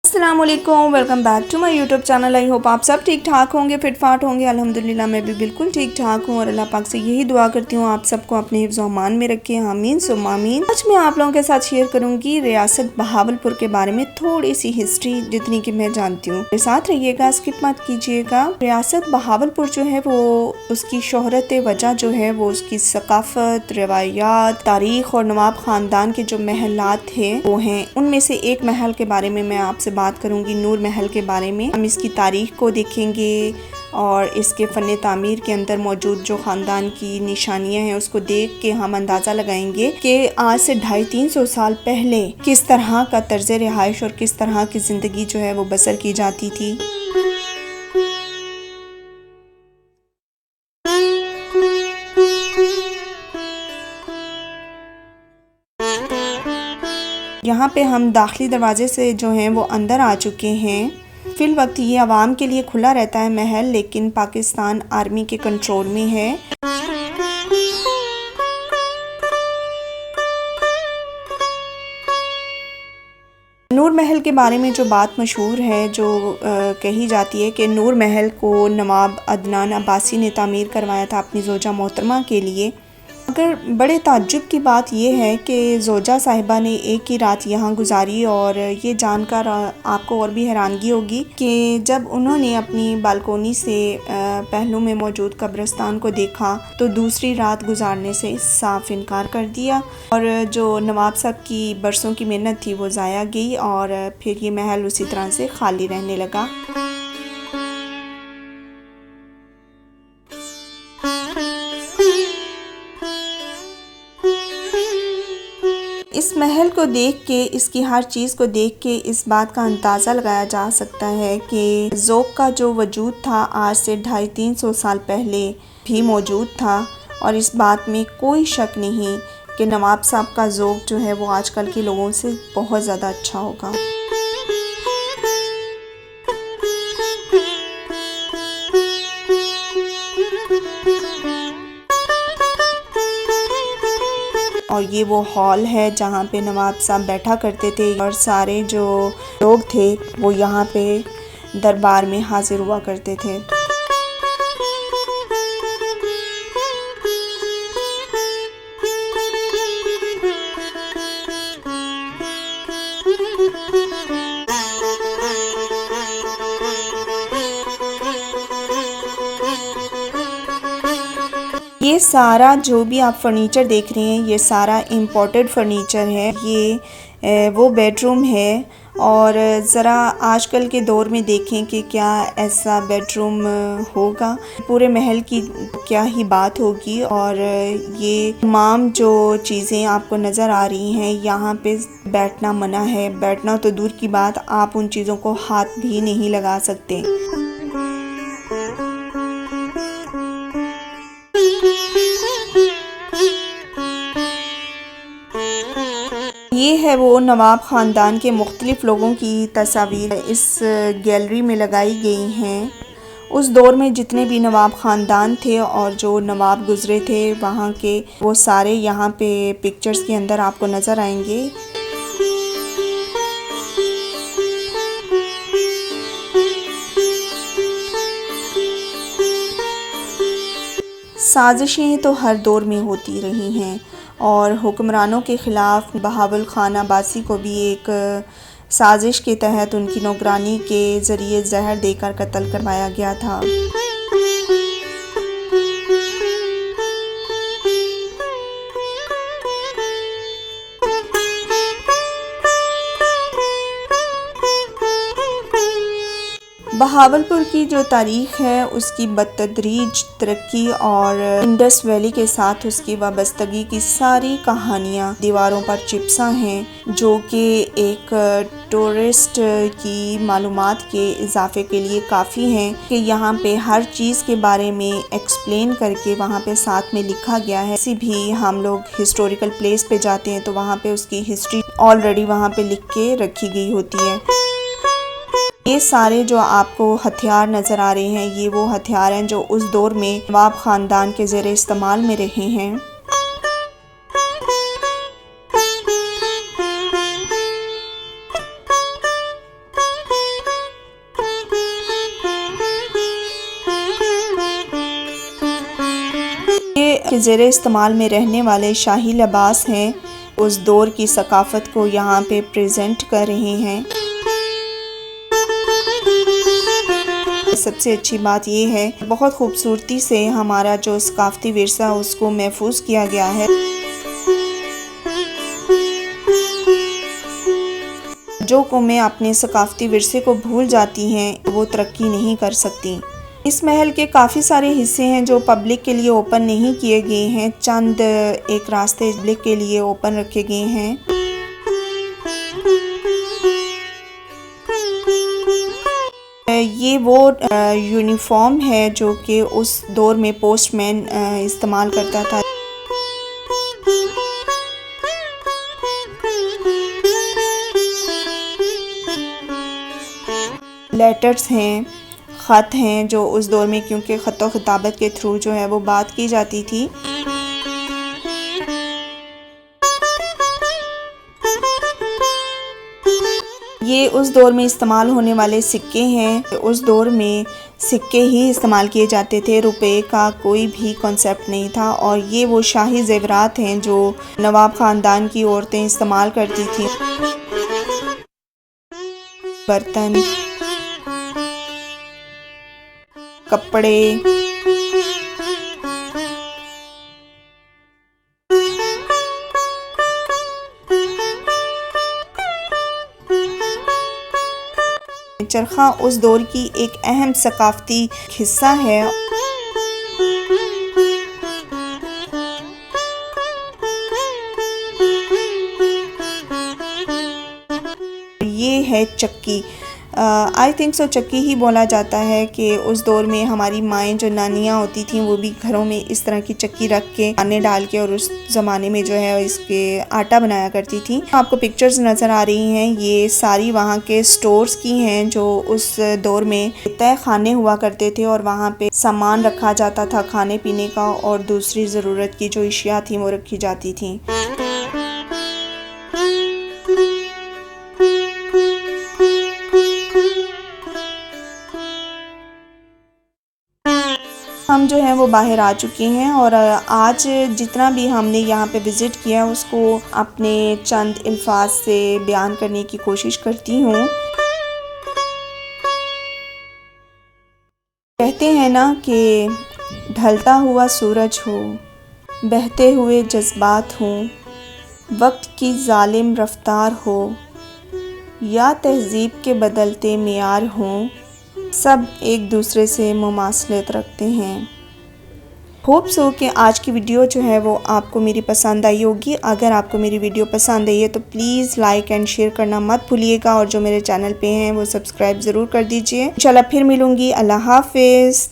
अस्सलाम वालेकुम, welcome back to my YouTube channel. I hope आप सब ठीक ठाक होंगे, फिट फाट होंगे। अल्हम्दुलिल्लाह मैं भी बिल्कुल ठीक ठाक हूँ और अल्लाह पाक से यही दुआ करती हूँ आप सबको अपने हिफ्ज़ और अमान में रखें, आमीन सुम्मा आमीन। आज मैं आप लोगों के साथ शेयर करूँगी रियासत बहावलपुर के बारे में थोड़ी सी हिस्ट्री जितनी कि मैं जानती हूँ। मेरे साथ रहिएगा, स्किप मत कीजिएगा। रियासत बहावलपुर जो है वो उसकी शोहरत वजह जो है वो उसकी सकाफत, रवायात, तारीख और नवाब ख़ानदान के जो महलात थे वो हैं। उनमें से एक महल के बारे में मैं आपसे बात करूंगी, नूर महल के बारे में। हम इसकी तारीख को देखेंगे और इसके फ़न तामीर के अंदर मौजूद जो ख़ानदान की निशानियां हैं उसको देख के हम अंदाज़ा लगाएंगे कि आज से 250-300 साल पहले किस तरह का तर्ज रिहाइश और किस तरह की ज़िंदगी जो है वो बसर की जाती थी। यहाँ पे हम दाखिली दरवाजे से जो हैं वो अंदर आ चुके हैं। फिल वक्त ये आवाम के लिए खुला रहता है महल, लेकिन पाकिस्तान आर्मी के कंट्रोल में है। नूर महल के बारे में जो बात मशहूर है, जो कही जाती है कि नूर महल को नवाब अदनान अब्बासी ने तामीर करवाया था अपनी ज़ोजा मोहतरमा के लिए। मगर बड़े ताज्जुब की बात यह है कि ज़ोजा साहिबा ने एक ही रात यहाँ गुजारी और ये जानकर आपको और भी हैरानगी होगी कि जब उन्होंने अपनी बालकोनी से पहलू में मौजूद कब्रिस्तान को देखा तो दूसरी रात गुजारने से साफ इनकार कर दिया और जो नवाब साहब की बरसों की मेहनत थी वो ज़ाया गई और फिर ये महल उसी तरह से खाली रहने लगा। इस महल को देख के, इसकी हर चीज़ को देख के इस बात का अंदाज़ा लगाया जा सकता है कि ज़ौक़ का जो वजूद था आज से 250-300 साल पहले भी मौजूद था और इस बात में कोई शक नहीं कि नवाब साहब का ज़ौक़ जो है वो आजकल के लोगों से बहुत ज़्यादा अच्छा होगा। और ये वो हॉल है जहाँ पे नवाब साहब बैठा करते थे और सारे जो लोग थे वो यहाँ पे दरबार में हाजिर हुआ करते थे। ये सारा जो भी आप फर्नीचर देख रहे हैं ये सारा इम्पोर्टेड फर्नीचर है। ये वो बेडरूम है और ज़रा आजकल के दौर में देखें कि क्या ऐसा बेडरूम होगा, पूरे महल की क्या ही बात होगी। और ये तमाम जो चीज़ें आपको नज़र आ रही हैं यहाँ पे बैठना मना है। बैठना तो दूर की बात, आप उन चीज़ों को हाथ भी नहीं लगा सकते। ये है वो नवाब ख़ानदान के मुख्तलिफ़ लोगों की तस्वीर इस गैलरी में लगाई गई हैं। उस दौर में जितने भी नवाब ख़ानदान थे और जो नवाब गुज़रे थे वहाँ के, वो सारे यहाँ पे पिक्चर्स के अंदर आपको नज़र आएंगे। साजिशें तो हर दौर में होती रही हैं और हुक्मरानों के ख़िलाफ़ बहावल खान अब्बासी को भी एक साजिश के तहत उनकी नौकरानी के ज़रिए जहर देकर कत्ल करवाया गया था। बहावलपुर की जो तारीख़ है उसकी बतदरीज तरक्की और इंडस वैली के साथ उसकी वाबस्तगी की सारी कहानियाँ दीवारों पर चिपसा हैं, जो कि एक टूरिस्ट की मालूमात के इजाफे के लिए काफ़ी हैं कि यहाँ पे हर चीज़ के बारे में एक्सप्लेन करके वहाँ पे साथ में लिखा गया है। किसी भी हम लोग हिस्टोरिकल प्लेस पे जाते हैं तो वहाँ पे उसकी हिस्ट्री ऑलरेडी वहाँ पे लिख के रखी गई होती है। ये सारे जो आपको हथियार नज़र आ रहे हैं ये वो हथियार हैं जो उस दौर में नवाब ख़ानदान के ज़ेरे इस्तेमाल में रहे हैं। के ज़ेर इस्तेमाल में रहने वाले शाही लिबास हैं, उस दौर की सकाफ़त को यहाँ पे प्रेजेंट कर रहे हैं। सबसे अच्छी बात ये है, बहुत खूबसूरती से हमारा जो सकाफ़ती विरसा उसको महफूज किया गया है। जो कौमें अपने सकाफ़ती विरसे को भूल जाती हैं वो तरक्की नहीं कर सकती। इस महल के काफ़ी सारे हिस्से हैं जो पब्लिक के लिए ओपन नहीं किए गए हैं, चंद एक रास्ते पब्लिक के लिए ओपन रखे गए हैं। ये वो यूनिफॉर्म है जो कि उस दौर में पोस्टमैन इस्तेमाल करता था। लेटर्स हैं, ख़त हैं जो उस दौर में, क्योंकि ख़त व ख़िताबत के थ्रू जो है वो बात की जाती थी। ये उस दौर में इस्तेमाल होने वाले सिक्के हैं। उस दौर में सिक्के ही इस्तेमाल किए जाते थे, रुपए का कोई भी कॉन्सेप्ट नहीं था। और ये वो शाही ज़ेवरात हैं जो नवाब ख़ानदान की औरतें इस्तेमाल करती थी। बर्तन, कपड़े, चरखा उस दौर की एक अहम सकाफ़ती हिस्सा है। ये है चक्की। आई थिंक सो चक्की ही बोला जाता है कि उस दौर में हमारी माएँ जो नानियाँ होती थीं वो भी घरों में इस तरह की चक्की रख के आने डाल के और उस ज़माने में जो है इसके आटा बनाया करती थी। आपको पिक्चर्स नज़र आ रही हैं, ये सारी वहाँ के स्टोर्स की हैं जो उस दौर में तय खाने हुआ करते थे और वहाँ पे सामान रखा जाता था खाने पीने का, और दूसरी ज़रूरत की जो अशिया थी वो रखी जाती थी। हम जो हैं वो बाहर आ चुके हैं और आज जितना भी हमने यहाँ पे विज़िट किया उसको अपने चंद अल्फाज से बयान करने की कोशिश करती हूँ। कहते हैं ना कि ढलता हुआ सूरज हो, बहते हुए जज्बात हो, वक्त की जालिम रफ्तार हो, या तहज़ीब के बदलते मेयार हों, सब एक दूसरे से मुमासलत रखते हैं। होप सो कि आज की वीडियो जो है वो आपको मेरी पसंद आई होगी। अगर आपको मेरी वीडियो पसंद आई है तो प्लीज़ लाइक एंड शेयर करना मत भूलिएगा, और जो मेरे चैनल पे हैं वो सब्सक्राइब ज़रूर कर दीजिए। इंशाल्लाह फिर मिलूँगी। अल्लाह हाफ़िज़।